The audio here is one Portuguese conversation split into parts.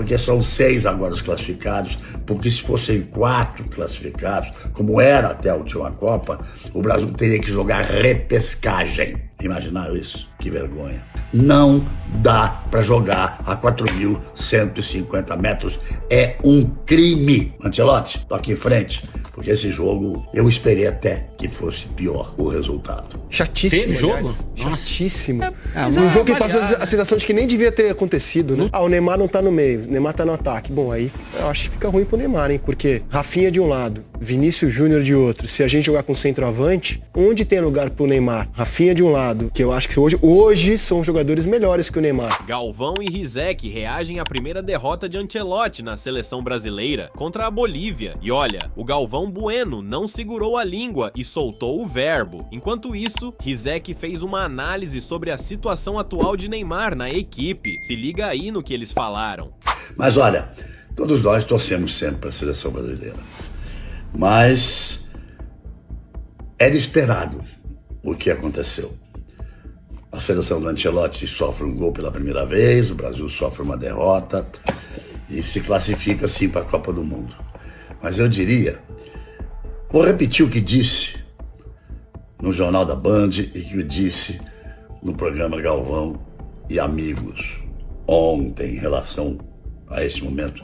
porque são 6 agora os classificados, porque se fossem 4 classificados, como era até a última Copa, o Brasil teria que jogar repescagem. Imaginaram isso? Que vergonha. Não dá para jogar a 4.150 metros. É um crime. Ancelotti, tô aqui em frente, porque esse jogo eu esperei até que fosse pior o resultado. Chatíssimo, jogo? Chatíssimo. Um jogo que passou a sensação de que nem devia ter acontecido, né? O Neymar não tá no meio, o Neymar tá no ataque. Bom, aí eu acho que fica ruim pro Neymar, hein? Porque Rafinha de um lado, Vinícius Júnior de outro. Se a gente jogar com centroavante, onde tem lugar pro Neymar? Rafinha de um lado, que eu acho que hoje são jogadores melhores que o Neymar. Galvão e Rizek reagem à primeira derrota de Ancelotti na seleção brasileira contra a Bolívia. E olha, o Galvão Bueno não segurou a língua e soltou o verbo. Enquanto isso, Rizek fez uma análise sobre a situação atual de Neymar na equipe. Se liga aí no que eles falaram. Mas olha, todos nós torcemos sempre para a seleção brasileira. Mas era esperado o que aconteceu. A seleção do Ancelotti sofre um gol pela primeira vez, o Brasil sofre uma derrota e se classifica sim para a Copa do Mundo. Mas eu diria, vou repetir o que disse no Jornal da Band e que eu disse no programa Galvão e Amigos ontem em relação a esse momento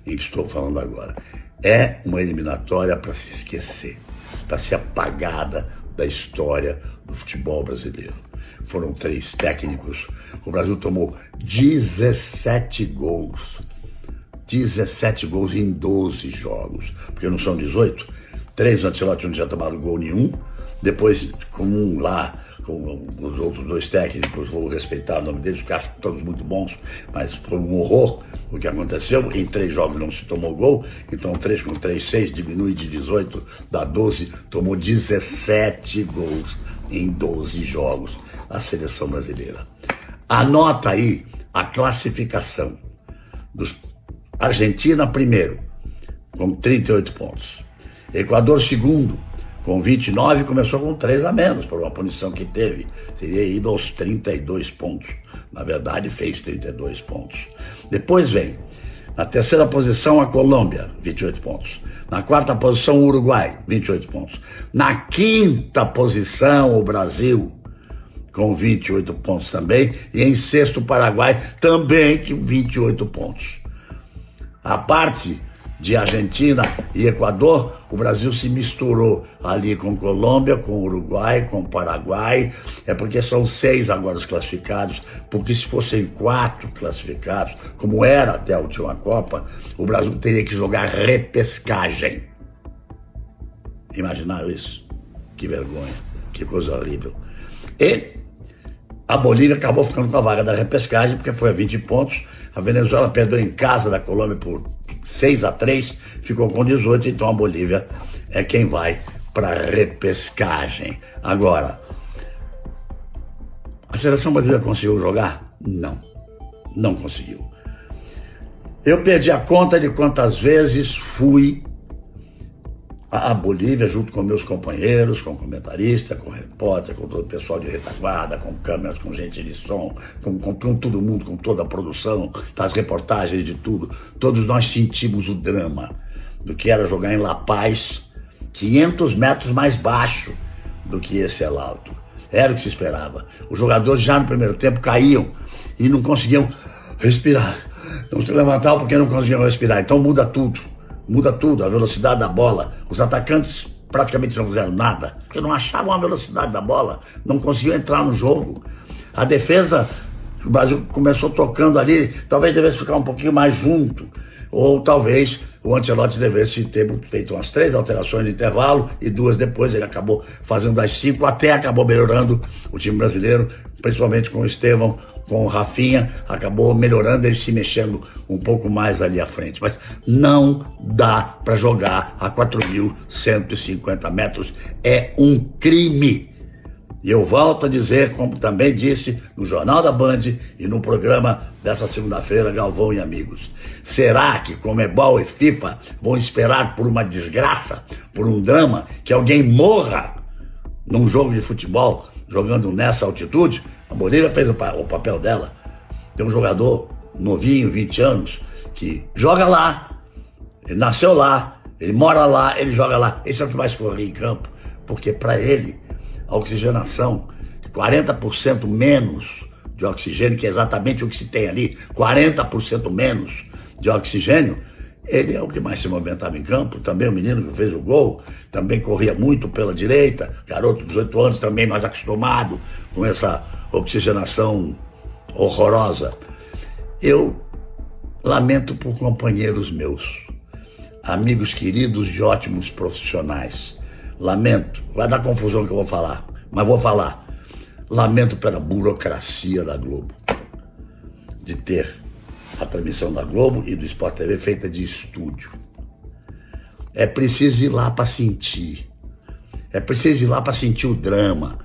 em que estou falando agora. É uma eliminatória para se esquecer, para ser apagada da história do futebol brasileiro. Foram 3 técnicos, o Brasil tomou 17 gols. 17 gols em 12 jogos, porque não são 18, 3 do Ancelotti não tinha tomado gol nenhum, depois com um lá, com os outros 2 técnicos, vou respeitar o nome deles, porque acho todos muito bons, mas foi um horror o que aconteceu, em 3 jogos não se tomou gol, então 3 com 3, 6, diminui de 18, dá 12, tomou 17 gols em 12 jogos a seleção brasileira. Anota aí a classificação dos Argentina primeiro, com 38 pontos. Equador segundo, com 29, começou com 3 a menos, por uma punição que teve. Teria ido aos 32 pontos. Na verdade, fez 32 pontos. Depois vem, na terceira posição, a Colômbia, 28 pontos. Na quarta posição, o Uruguai, 28 pontos. Na quinta posição, o Brasil, com 28 pontos também. E em sexto, o Paraguai, também com 28 pontos. A parte de Argentina e Equador, o Brasil se misturou ali com Colômbia, com Uruguai, com Paraguai. É porque são 6 agora os classificados, porque se fossem 4 classificados, como era até a última Copa, o Brasil teria que jogar repescagem. Imaginaram isso? Que vergonha, que coisa horrível. E a Bolívia acabou ficando com a vaga da repescagem, porque foi a 20 pontos. A Venezuela perdeu em casa da Colômbia por 6-3, ficou com 18, então a Bolívia é quem vai para a repescagem. Agora, a seleção brasileira conseguiu jogar? Não, não conseguiu. Eu perdi a conta de quantas vezes fui à Bolívia junto com meus companheiros, com comentarista, com repórter, com todo o pessoal de retaguarda, com câmeras, com gente de som, com todo mundo, com toda a produção, das reportagens, de tudo. Todos nós sentimos o drama do que era jogar em La Paz, 500 metros mais baixo do que esse El Alto. Era o que se esperava. Os jogadores já no primeiro tempo caíam e não conseguiam respirar. Não se levantavam porque não conseguiam respirar. Então muda tudo. Muda tudo, a velocidade da bola. Os atacantes praticamente não fizeram nada, porque não achavam a velocidade da bola, não conseguiam entrar no jogo. A defesa, o Brasil começou tocando ali, talvez devesse ficar um pouquinho mais junto, ou talvez o Ancelotti devesse ter feito umas 3 alterações no intervalo e 2 depois, ele acabou fazendo as 5, até acabou melhorando o time brasileiro, principalmente com o Estevão, com o Rafinha, acabou melhorando, ele se mexendo um pouco mais ali à frente. Mas não dá para jogar a 4.150 metros, é um crime. E eu volto a dizer, como também disse no Jornal da Band e no programa dessa segunda-feira, Galvão e Amigos. Será que Conmebol e FIFA vão esperar por uma desgraça, por um drama, que alguém morra num jogo de futebol jogando nessa altitude? A Bolívia fez o papel dela. Tem um jogador novinho, 20 anos, que joga lá, ele nasceu lá, ele mora lá, ele joga lá. Esse é o que vai escorrer em campo, porque para ele a oxigenação, 40% menos de oxigênio, que é exatamente o que se tem ali, 40% menos de oxigênio, ele é o que mais se movimentava em campo. Também o menino que fez o gol, também corria muito pela direita, garoto de 18 anos também mais acostumado com essa oxigenação horrorosa. Eu lamento por companheiros meus, amigos queridos e ótimos profissionais. Lamento, vai dar confusão que eu vou falar, mas vou falar. Lamento pela burocracia da Globo, de ter a transmissão da Globo e do Sport TV feita de estúdio. É preciso ir lá para sentir. É preciso ir lá para sentir o drama.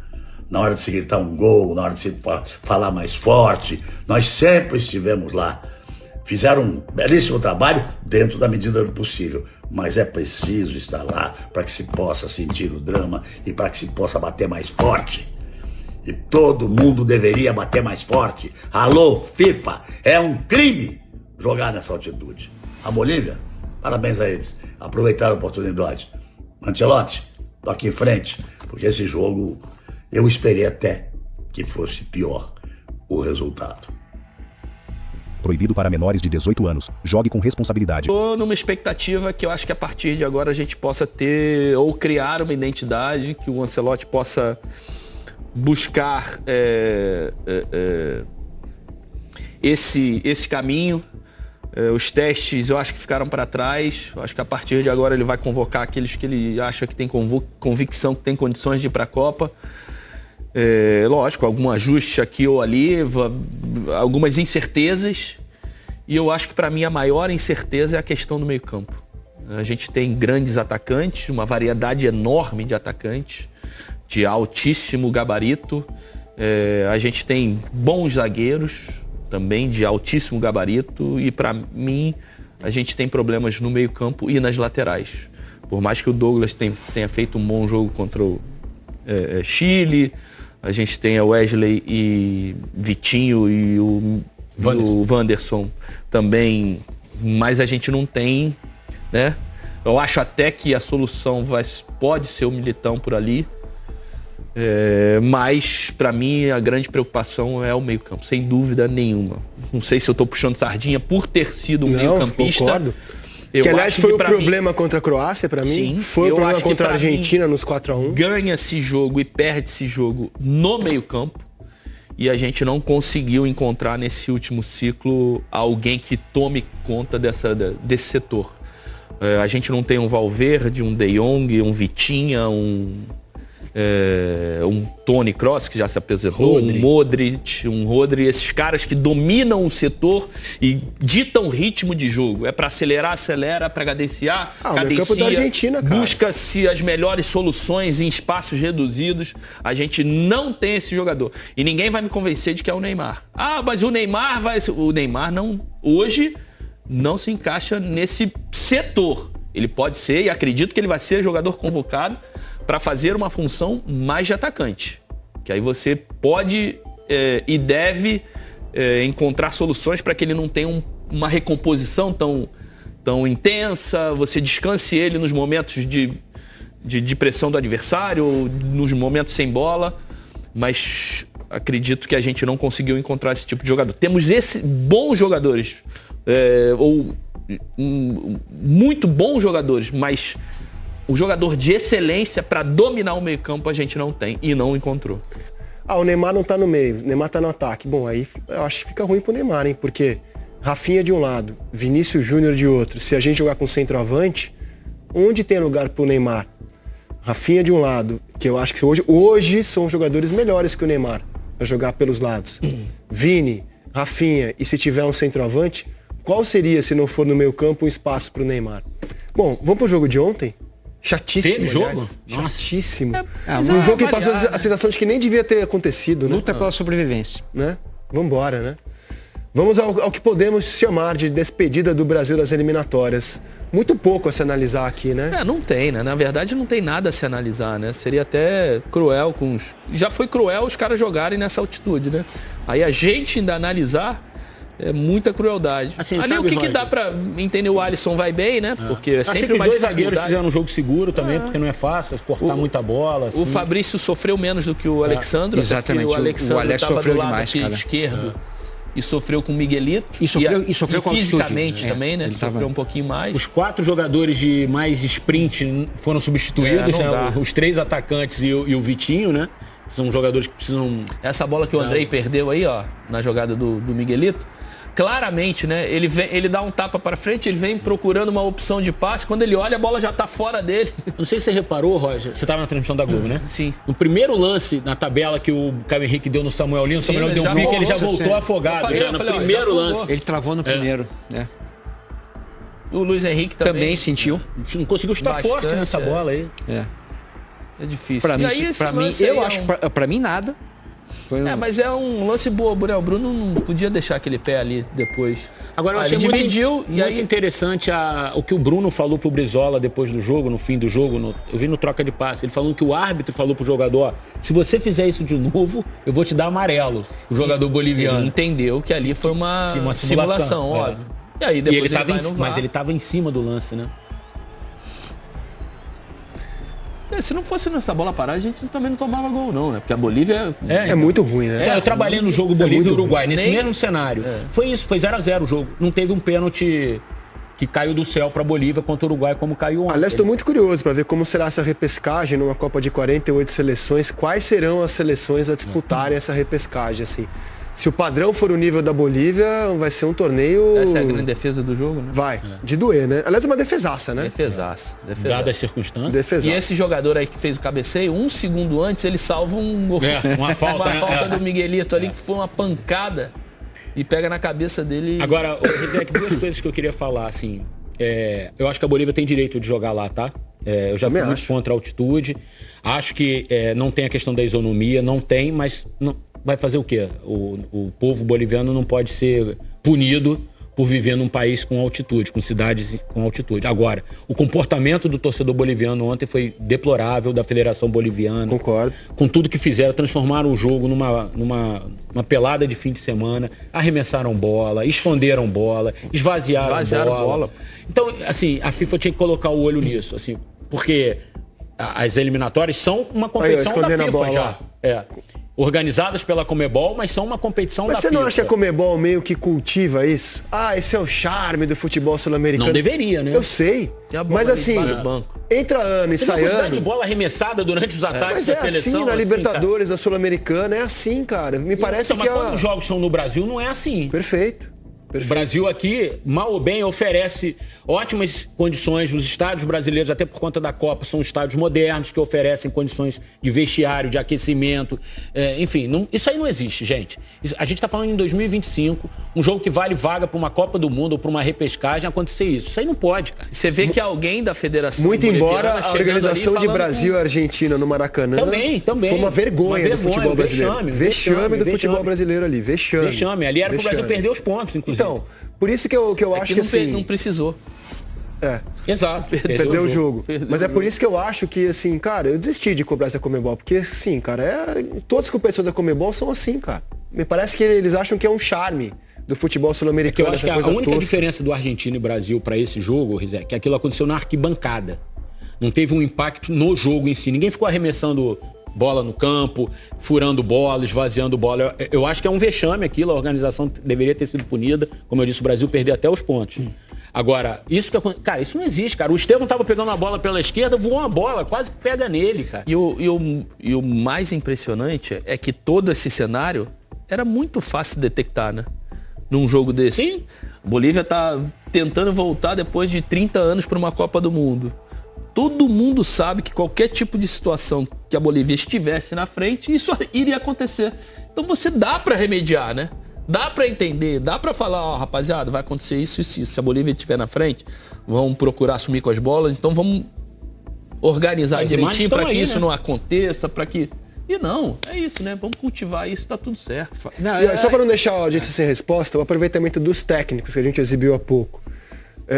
Na hora de se gritar um gol, na hora de se falar mais forte. Nós sempre estivemos lá. Fizeram um belíssimo trabalho dentro da medida do possível. Mas é preciso estar lá para que se possa sentir o drama e para que se possa bater mais forte. E todo mundo deveria bater mais forte. Alô, FIFA, é um crime jogar nessa altitude. A Bolívia, parabéns a eles, aproveitaram a oportunidade. Ancelotti, tô aqui em frente, porque esse jogo eu esperei até que fosse pior o resultado. Proibido para menores de 18 anos. Jogue com responsabilidade. Estou numa expectativa que eu acho que a partir de agora a gente possa ter ou criar uma identidade, que o Ancelotti possa buscar esse caminho. Os testes eu acho que ficaram para trás. Eu acho que a partir de agora ele vai convocar aqueles que ele acha que tem convicção, que tem condições de ir para a Copa. Lógico, algum ajuste aqui ou ali, algumas incertezas. E eu acho que para mim a maior incerteza é a questão do meio-campo. A gente tem grandes atacantes, uma variedade enorme de atacantes, de altíssimo gabarito. A gente tem bons zagueiros também de altíssimo gabarito. E para mim a gente tem problemas no meio-campo e nas laterais. Por mais que o Douglas tenha feito um bom jogo contra o Chile, a gente tem o Wesley e Vitinho e o Wanderson também, mas a gente não tem, né? Eu acho até que a solução pode ser o Militão por ali, mas para mim a grande preocupação é o meio-campo, sem dúvida nenhuma. Não sei se eu tô puxando sardinha por ter sido um meio-campista. Concordo. Que aliás foi o problema contra a Croácia para mim. Sim, foi o problema contra a Argentina nos 4-1. Ganha esse jogo e perde esse jogo no meio-campo. E a gente não conseguiu encontrar nesse último ciclo alguém que tome conta desse setor. A gente não tem um Valverde, um De Jong, um Vitinha, um Toni Kroos, que já se apresentou, um Modric, um Rodri, esses caras que dominam o setor e ditam o ritmo de jogo. É para acelerar, acelera, para cadenciar, cadencia, da Argentina, cara. Busca-se as melhores soluções em espaços reduzidos. A gente não tem esse jogador. E ninguém vai me convencer de que é o Neymar. Mas o Neymar o Neymar não, hoje não se encaixa nesse setor. Ele pode ser, e acredito que ele vai ser jogador convocado para fazer uma função mais de atacante. Que aí você pode e deve encontrar soluções para que ele não tenha uma recomposição tão intensa, você descanse ele nos momentos de pressão do adversário, ou nos momentos sem bola, mas acredito que a gente não conseguiu encontrar esse tipo de jogador. Temos bons jogadores, muito bons jogadores, mas o jogador de excelência para dominar o meio-campo a gente não tem e não encontrou. O Neymar não tá no meio, o Neymar tá no ataque. Bom, aí eu acho que fica ruim pro Neymar, hein? Porque Rafinha de um lado, Vinícius Júnior de outro. Se a gente jogar com centroavante, onde tem lugar pro Neymar? Rafinha de um lado, que eu acho que hoje são jogadores melhores que o Neymar para jogar pelos lados. Vini, Rafinha, e se tiver um centroavante, qual seria, se não for no meio-campo, um espaço pro Neymar? Bom, vamos pro jogo de ontem? Chatíssimo. Teve jogo? Chatíssimo. Um jogo que passou a sensação de que nem devia ter acontecido, né? Luta pela sobrevivência. Né? Vambora, né? Vamos ao que podemos chamar de despedida do Brasil das eliminatórias. Muito pouco a se analisar aqui, né? Não tem, né? Na verdade não tem nada a se analisar, né? Seria até cruel já foi cruel os caras jogarem nessa altitude, né? Aí a gente ainda analisar, É muita crueldade. Assim, Ali sabe, o que Roger? dá pra entender? O Alisson vai bem, né? Porque é Achei sempre que os uma dois zagueiros dificuldade. fizeram um jogo seguro também, porque não é fácil cortar muita bola. Assim. O Fabrício sofreu menos do que o Alexandre. Exatamente, O o Alexandre Alex estava do sofreu lado demais, cara. esquerdo e sofreu com o Miguelito. E sofreu com a fisicamente altitude. também, né? Ele Sofreu um pouquinho mais. Os 4 jogadores de mais sprint foram substituídos, não dá. né? Os 3 atacantes e o Vitinho, né? São jogadores que precisam... Essa bola que o Andrei perdeu aí, ó, na jogada do Miguelito, claramente, né? Ele dá um tapa para frente, ele vem procurando uma opção de passe. Quando ele olha, a bola já tá fora dele. Não sei se você reparou, Roger, você estava na transmissão da Globo, né? Sim. No primeiro lance na tabela que o Caio Henrique deu no Samuel Lino, o Samuel ele deu já um pique, ele já voltou, voltou sim. afogado. Eu No falei, ó, primeiro já afogou. lance. Ele travou no primeiro, né? O Luiz Henrique também. Também sentiu. Não conseguiu estar Bastante, forte nessa bola aí. É difícil. Pra E mim, aí, esse pra mim lance aí eu é acho, um- pra mim nada. Foi mas é um lance bobo, né? O Bruno não podia deixar aquele pé ali depois. Agora eu Ah, achei ele muito, dividiu muito e aí interessante o que o Bruno falou pro Brizola depois do jogo, no fim do jogo, eu vi no troca de passe, ele falando que o árbitro falou pro jogador, ó, se você fizer isso de novo, eu vou te dar amarelo, o jogador ele boliviano. entendeu que ali foi uma, Que uma simulação, simulação, é. óbvio. E aí E depois ele ele tava vai no VAR. mas ele tava em cima do lance, né? Se não fosse nessa bola parada, a gente também não tomava gol não, né? Porque a Bolívia É muito ruim, né? Eu trabalhei no jogo Bolívia e muito Uruguai, nesse Nem- mesmo cenário. Foi isso, foi 0-0 o jogo. Não teve um pênalti que caiu do céu pra Bolívia contra o Uruguai como caiu ontem. Aliás, estou muito curioso para ver como será essa repescagem numa Copa de 48 seleções. Quais serão as seleções a disputarem essa repescagem, assim? Se o padrão for o nível da Bolívia, vai ser um torneio... essa é a grande defesa do jogo, né? Vai, de doer, né? Aliás, é uma defesaça, né? Defesaça. Dadas as circunstâncias. E Defesaça. esse jogador aí que fez o cabeceio, um segundo antes, ele salva um gol. Uma falta, uma né? falta É. do Miguelito ali, que foi uma pancada. E pega na cabeça dele. Agora, Rizek, duas coisas que eu queria falar, assim. Eu acho que a Bolívia tem direito de jogar lá, tá? Eu já Também fui muito acho. contra a altitude. Acho que não tem a questão da isonomia, não tem, mas não, vai fazer o quê? O povo boliviano não pode ser punido por viver num país com altitude, com cidades com altitude. Agora, o comportamento do torcedor boliviano ontem foi deplorável, da Federação Boliviana. Concordo. Com tudo que fizeram, transformaram o jogo numa pelada de fim de semana, arremessaram bola, esconderam bola, esvaziaram bola. Então, assim, a FIFA tinha que colocar o olho nisso, assim, porque as eliminatórias são uma competição da escondendo a FIFA bola já. lá. Organizadas pela Comebol, mas são uma competição Mas da você FIFA. não acha que a Comebol meio que cultiva isso? Ah, esse é o charme do futebol sul-americano. Não deveria, né? Eu sei. E a bola Mas ali assim, embaixo do banco? entra ano e Você viu a sai quantidade de ano. bola arremessada durante os ataques Mas da é seleção? assim na assim, Libertadores, da Sul-Americana, é assim, cara. Me parece então, que mas quando os jogos são no Brasil, não é assim. Perfeito. O Brasil aqui, mal ou bem, oferece ótimas condições. Os estádios brasileiros, até por conta da Copa, são estádios modernos que oferecem condições de vestiário, de aquecimento. Enfim, isso aí não existe, gente. A gente está falando em 2025, um jogo que vale vaga para uma Copa do Mundo ou para uma repescagem, acontecer isso. Isso aí não pode, cara. Você vê que alguém da Federação Muito Boliviana embora a chegando organização ali de falando Brasil e Argentina no Maracanã Também. foi uma vergonha do futebol um brasileiro. Vexame do futebol vexame. brasileiro ali. Vexame. Vexame. Ali era para o Brasil Vexame. perder os pontos, inclusive. Então, por isso que eu É acho que que não, assim... não precisou. Exato. Perdeu o jogo. Perdeu Mas o é por isso que eu acho que, assim, cara, eu desisti de cobrar essa Comebol. Porque, assim, cara, todas as competições da Comebol são assim, cara. Me parece que eles acham que é um charme do futebol Que eu sul-americano, acho essa que a coisa única tosca. diferença do Argentina e Brasil para esse jogo, Rizek, é que aquilo aconteceu na arquibancada. Não teve um impacto no jogo em si. Ninguém ficou arremessando bola no campo, furando bola, esvaziando bola. Eu acho que é um vexame aquilo, a organização deveria ter sido punida. Como eu disse, o Brasil perdeu até os pontos. Agora, cara, isso não existe, cara. O Estevão tava pegando a bola pela esquerda, voou uma bola, quase que pega nele, cara. E o mais impressionante é que todo esse cenário era muito fácil de detectar, né? Num jogo desse. Sim. A Bolívia tá tentando voltar depois de 30 anos para uma Copa do Mundo. Todo mundo sabe que qualquer tipo de situação que a Bolívia estivesse na frente, isso iria acontecer. Então você dá para remediar, né? Dá para entender, dá para falar, ó, rapaziada, vai acontecer isso e isso. Se a Bolívia estiver na frente, vão procurar assumir com as bolas, então vamos organizar As imagens direitinho para estão que aí, isso né? não aconteça, para que... E não, é isso, né? Vamos cultivar isso, tá tudo certo. E, ó, só para não deixar a audiência sem resposta, o aproveitamento dos técnicos que a gente exibiu há pouco.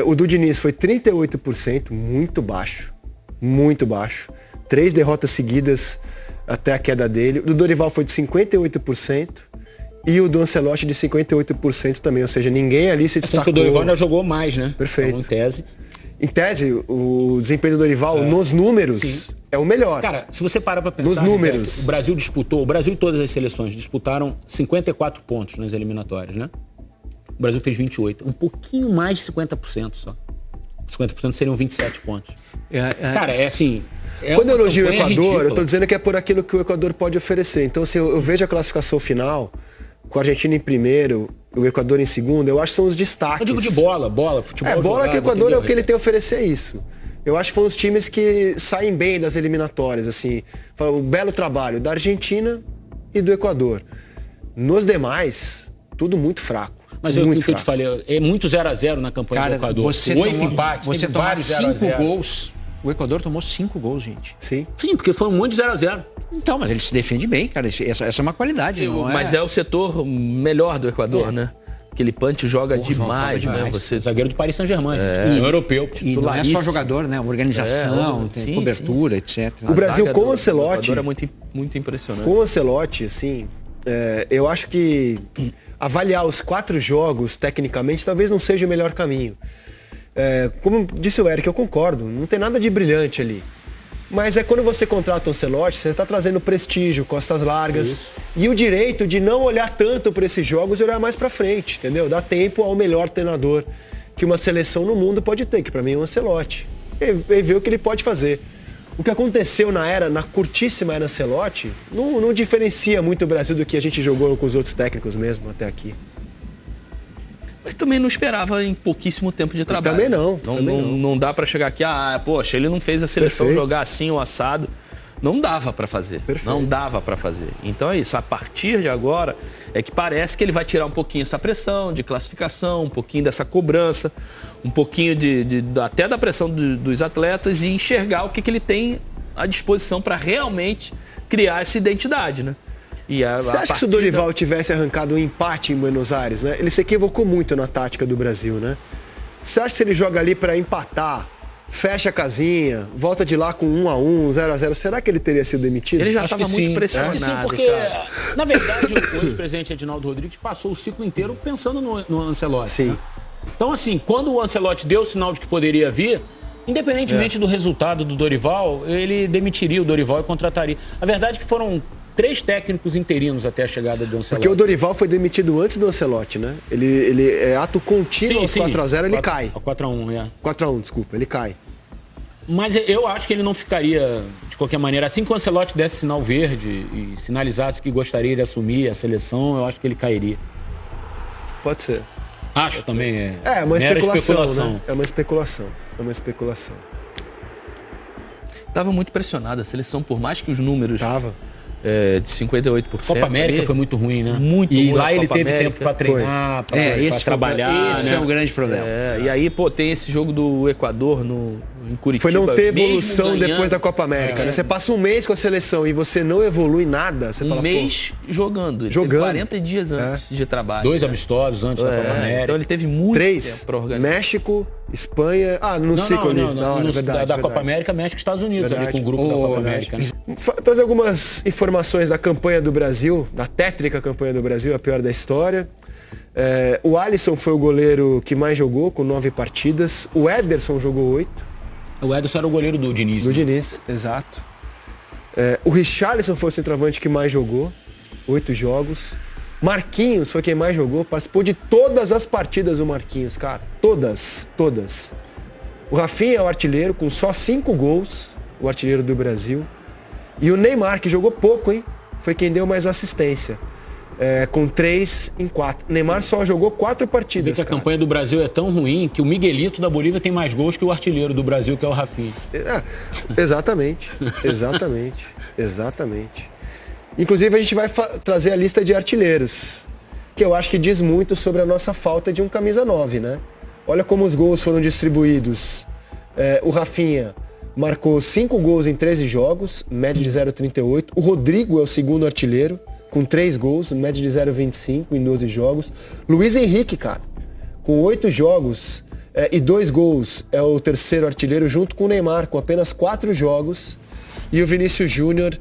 O do Diniz foi 38%, muito baixo. Muito baixo. 3 derrotas seguidas até a queda dele. O do Dorival foi de 58%. e o do Ancelotti de 58% também, ou seja, ninguém ali se Sendo que destacou. o Dorival ainda jogou mais, né? Perfeito. Então, em tese. Em tese, o desempenho do Dorival nos números é o melhor. Cara, se você parar pra pensar, Nos números. o Brasil disputou, o Brasil e todas as seleções disputaram 54 pontos nas eliminatórias, né? O Brasil fez 28, um pouquinho mais de 50% só. 50% seriam 27 pontos. Cara, é assim... Quando eu uma elogio o campanha Equador, eu ridícula. tô dizendo que é por aquilo que o Equador pode oferecer. Então, assim, eu vejo a classificação final, com a Argentina em primeiro, o Equador em segundo, eu acho que são os destaques. Eu digo de bola, futebol Bola que o jogado, Equador é o entendeu? que ele tem a oferecer, é isso. Eu acho que foram os times que saem bem das eliminatórias, assim. O belo trabalho da Argentina e do Equador. Nos demais, tudo muito fraco. Mas eu, muito o que eu te fraco. falei, é muito 0x0 na campanha do Cara, Equador. você 8 tomou, empates, você teve tomar vários 5 0x0. gols. O Equador tomou 5 gols, gente. Sim. Sim, porque foi um monte de 0x0. Então, mas ele se defende bem, cara. Essa é uma qualidade. Não Mas é o setor melhor do Equador, né? Aquele Punch joga demais, joga né? demais. Você Zagueiro do Paris Saint-Germain, um europeu. E não é só titularíssimo. jogador, né? Organização, tem sim, cobertura, sim. etc. O Brasil zaga com do o Ancelotti- Equador é muito impressionante. Com o Ancelotti, assim, eu acho que avaliar os 4 jogos, tecnicamente, talvez não seja o melhor caminho. Como disse o Eric, eu concordo, não tem nada de brilhante ali. Mas é quando você contrata o Ancelotti, você está trazendo prestígio, costas largas e o direito de não olhar tanto para esses jogos e olhar mais para frente, entendeu? Dá tempo ao melhor treinador que uma seleção no mundo pode ter, que para mim é o Ancelotti. E ver o que ele pode fazer. O que aconteceu na curtíssima era Ancelotti, não diferencia muito o Brasil do que a gente jogou com os outros técnicos mesmo até aqui. Mas também não esperava em pouquíssimo tempo de trabalho. Também não. Não dá pra chegar aqui, poxa, ele não fez a seleção Perfeito. jogar assim o assado. Não dava pra fazer. Perfeito. Não dava pra fazer. Então é isso. A partir de agora é que parece que ele vai tirar um pouquinho essa pressão de classificação, um pouquinho dessa cobrança, um pouquinho até da pressão dos atletas e enxergar o que ele tem à disposição pra realmente criar essa identidade, né? Você acha que se o Dorival tivesse arrancado um empate em Buenos Aires, né? Ele se equivocou muito na tática do Brasil, né? Você acha que se ele joga ali pra empatar, fecha a casinha, volta de lá com 1-1, 0-0, será que ele teria sido demitido? Ele já Acho estava que muito sim. pressionado, Acho que sim, porque, cara. na verdade, o ex-presidente Edinaldo Rodrigues passou o ciclo inteiro pensando no Ancelotti. Sim. Né? Então, assim, quando o Ancelotti deu o sinal de que poderia vir, independentemente do resultado do Dorival, ele demitiria o Dorival e contrataria. A verdade é que foram 3 técnicos interinos até a chegada do Ancelotti. Porque o Dorival foi demitido antes do Ancelotti, né? Ele é ato contínuo aos 4-0, ele cai. 4-1, 4-1, desculpa, ele cai. Mas eu acho que ele não ficaria, de qualquer maneira, assim que o Ancelotti desse sinal verde e sinalizasse que gostaria de assumir a seleção, eu acho que ele cairia. Pode ser. Acho também. É uma mera especulação, né? É uma especulação. Tava muito pressionado a seleção, por mais que os números Tava. de 58%. Copa América ali, foi muito ruim, né? Muito E ruim lá a ele Copa teve América. tempo pra treinar, pra trabalhar, Esse né? é o grande problema. E aí, tem esse jogo do Equador em Curitiba. Foi não ter mesmo evolução ganhando, depois da Copa América, né? Você passa um mês com a seleção e você não evolui nada, você um fala, mês jogando. Ele Jogando. teve 40 dias antes de trabalho. 2 né? amistosos antes da Copa América. Então ele teve muito 3, tempo pra organizar. México, Espanha... no ciclo ali. Na hora, no- verdade, da Copa verdade. América, México e Estados Unidos, ali Verdade. com o grupo da Copa Verdade. América. Né? Trazer algumas informações da campanha do Brasil, da tétrica campanha do Brasil, a pior da história. O Alisson foi o goleiro que mais jogou, com 9 partidas. O Ederson jogou 8. O Ederson era o goleiro do Diniz. Do né? Diniz, exato. O Richarlison foi o centroavante que mais jogou, 8 jogos. Marquinhos foi quem mais jogou, participou de todas as partidas o Marquinhos, cara. Todas. O Rafinha é o artilheiro, com só 5 gols, o artilheiro do Brasil. E o Neymar, que jogou pouco, hein? Foi quem deu mais assistência. Com 3 em 4. O Neymar só jogou 4 Vê partidas, que a cara. campanha do Brasil é tão ruim que o Miguelito da Bolívia tem mais gols que o artilheiro do Brasil, que é o Rafinha. Exatamente. Inclusive, a gente vai trazer a lista de artilheiros, que eu acho que diz muito sobre a nossa falta de um camisa 9, né? Olha como os gols foram distribuídos. O Rafinha marcou 5 gols em 13 jogos, média de 0,38. O Rodrigo é o segundo artilheiro, com 3 gols, média de 0,25 em 12 jogos. Luiz Henrique, cara, com 8 jogos e 2 gols, é o terceiro artilheiro, junto com o Neymar, com apenas 4 jogos, E o Vinícius Júnior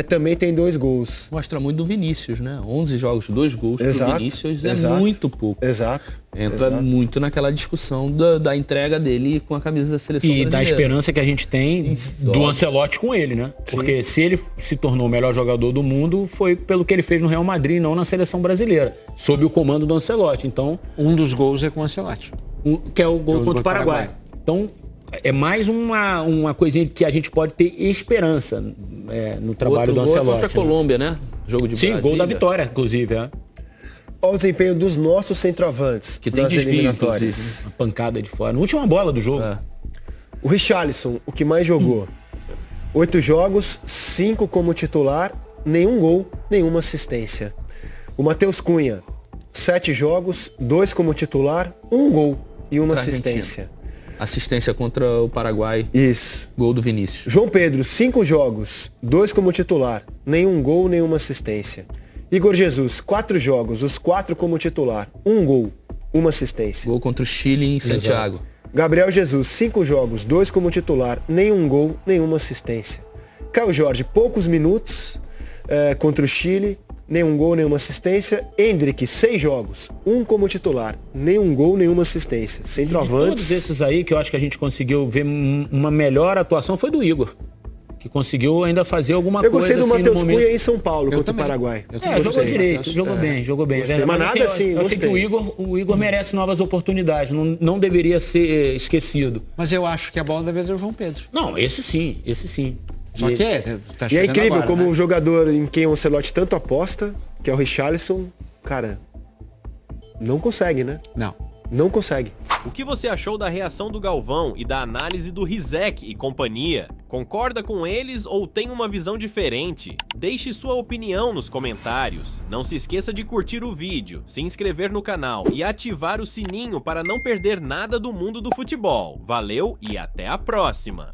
também tem 2 gols. Mostra muito do Vinícius, né? 11 jogos, 2 gols Exato, pro Vinícius exato. é muito pouco. Exato. Entra muito naquela discussão da entrega dele com a camisa da seleção E brasileira. da esperança que a gente tem do óbvio. Ancelotti com ele, né? Porque se ele se tornou o melhor jogador do mundo, foi pelo que ele fez no Real Madrid, não na seleção brasileira, sob o comando do Ancelotti. Então, Um dos gols é com o Ancelotti. que é o gol contra o Paraguai. Então, é mais uma coisinha que a gente pode ter esperança no trabalho do Outro gol é Ancelotti. contra a Colômbia, né? Jogo de Sim, Brasília. gol da vitória, inclusive. Olha o desempenho dos nossos centroavantes Que tem nas desvio, eliminatórias. Uma pancada de fora. Na última bola do jogo. O Richarlison, o que mais jogou? 8 jogos, 5 como titular, nenhum gol, nenhuma assistência. O Matheus Cunha, 7 jogos, 2 como titular, 1 gol e uma Contra a Argentina. assistência. Assistência contra o Paraguai. Isso. Gol do Vinícius. João Pedro, 5 jogos, 2 como titular, nenhum gol, nenhuma assistência. Igor Jesus, 4 jogos, os 4 como titular, 1 gol, uma assistência. Gol contra o Chile em Santiago. Gabriel Jesus, 5 jogos, 2 como titular, nenhum gol, nenhuma assistência. Caio Jorge, poucos minutos contra o Chile, nenhum gol, nenhuma assistência. Hendrick, 6 jogos, 1 como titular, nenhum gol, nenhuma assistência. Todos Centroavantes. esses aí que eu acho que a gente conseguiu ver uma melhor atuação foi do Igor. Que conseguiu ainda fazer alguma Eu coisa. gostei do assim, no Matheus momento. Cunha em São Paulo contra também. o Paraguai. Jogou Gostei. direito, jogou bem, jogou bem. Gostei, É verdade. mas nada eu assim, eu achei que gostei. o Igor merece novas oportunidades, não deveria ser esquecido. Mas eu acho que a bola deve ser o João Pedro. Não, esse sim, esse sim. Só E- que tá E é chegando incrível agora, como né? o jogador em quem o Ancelotti tanto aposta, que é o Richarlison, cara, não consegue, né? Não. Não consegue. O que você achou da reação do Galvão e da análise do Rizek e companhia? Concorda com eles ou tem uma visão diferente? Deixe sua opinião nos comentários. Não se esqueça de curtir o vídeo, se inscrever no canal e ativar o sininho para não perder nada do mundo do futebol. Valeu e até a próxima!